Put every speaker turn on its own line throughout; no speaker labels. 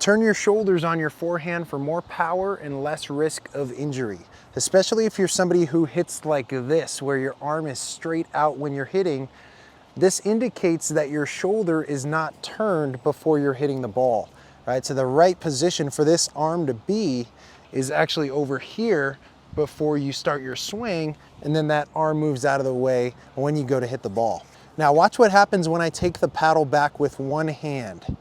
Turn your shoulders on your forehand for more power and less risk of injury, especially if you're somebody who hits like this, where your arm is straight out when you're hitting. This indicates that your shoulder is not turned before you're hitting the ball, right? So the right position for this arm to be is actually over here before you start your swing, and then that arm moves out of the way when you go to hit the ball. Now watch what happens when I take the paddle back with one hand.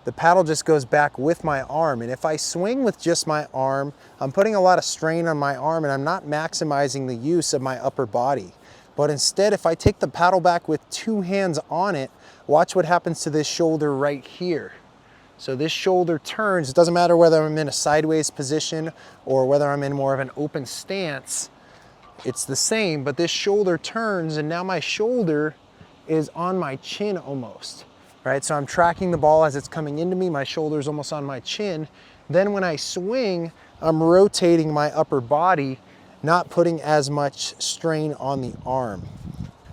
The paddle just goes back with my arm, and if I swing with just my arm, I'm putting a lot of strain on my arm and I'm not maximizing the use of my upper body. But instead, if I take the paddle back with two hands on it, watch what happens to this shoulder right here. So this shoulder turns. It doesn't matter whether I'm in a sideways position or whether I'm in more of an open stance. It's the same, but this shoulder turns and now my shoulder is on my chin almost. Right, so I'm tracking the ball as it's coming into me, my shoulder's almost on my chin. Then when I swing, I'm rotating my upper body, not putting as much strain on the arm.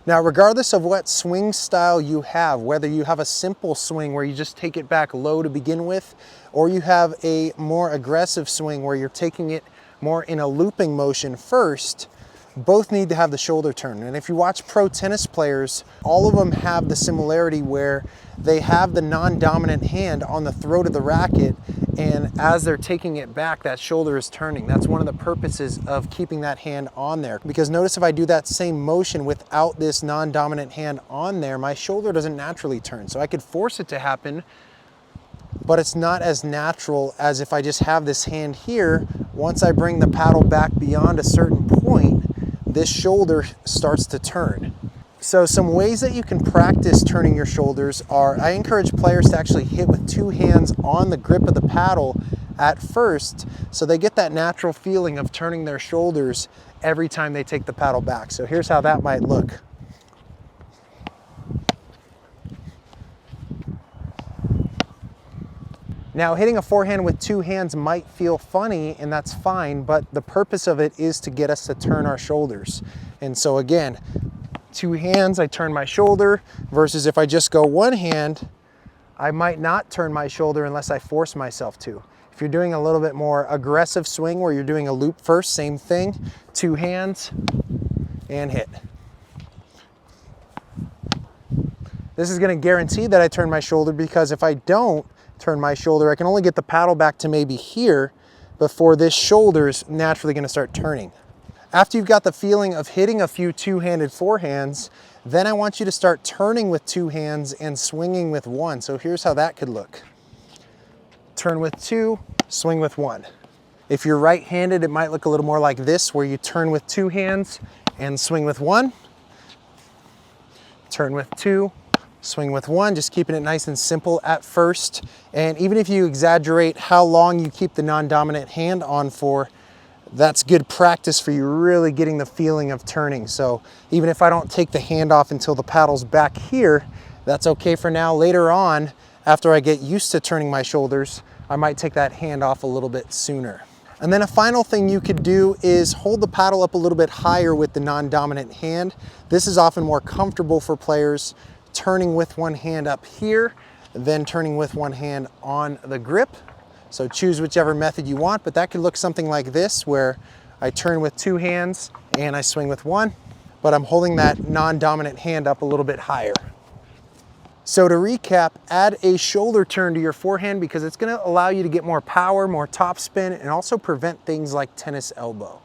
Now, regardless of what swing style you have, whether you have a simple swing where you just take it back low to begin with, or you have a more aggressive swing where you're taking it more in a looping motion first, both need to have the shoulder turn. And if you watch pro tennis players, all of them have the similarity where they have the non-dominant hand on the throat of the racket, and as they're taking it back, that shoulder is turning. That's one of the purposes of keeping that hand on there. Because notice if I do that same motion without this non-dominant hand on there, my shoulder doesn't naturally turn. So I could force it to happen, but it's not as natural as if I just have this hand here. Once I bring the paddle back beyond a certain point, this shoulder starts to turn. So some ways that you can practice turning your shoulders are, I encourage players to actually hit with two hands on the grip of the paddle at first, so they get that natural feeling of turning their shoulders every time they take the paddle back. So here's how that might look. Now, hitting a forehand with two hands might feel funny, and that's fine, but the purpose of it is to get us to turn our shoulders. And so again, two hands, I turn my shoulder, versus if I just go one hand, I might not turn my shoulder unless I force myself to. If you're doing a little bit more aggressive swing where you're doing a loop first, same thing, two hands and hit. This is gonna guarantee that I turn my shoulder, because if I don't turn my shoulder, I can only get the paddle back to maybe here before this shoulder is naturally gonna start turning. After you've got the feeling of hitting a few two-handed forehands, then I want you to start turning with two hands and swinging with one. So here's how that could look. Turn with two, swing with one. If you're right-handed, it might look a little more like this, where you turn with two hands and swing with one. Turn with two, swing with one, just keeping it nice and simple at first. And even if you exaggerate how long you keep the non-dominant hand on for, that's good practice for you really getting the feeling of turning. So even if I don't take the hand off until the paddle's back here, that's okay for now. Later on, after I get used to turning my shoulders, I might take that hand off a little bit sooner. And then a final thing you could do is hold the paddle up a little bit higher with the non-dominant hand. This is often more comfortable for players, turning with one hand up here, then turning with one hand on the grip. So choose whichever method you want, but that could look something like this, where I turn with two hands and I swing with one, but I'm holding that non-dominant hand up a little bit higher. So to recap, add a shoulder turn to your forehand, because it's gonna allow you to get more power, more topspin, and also prevent things like tennis elbow.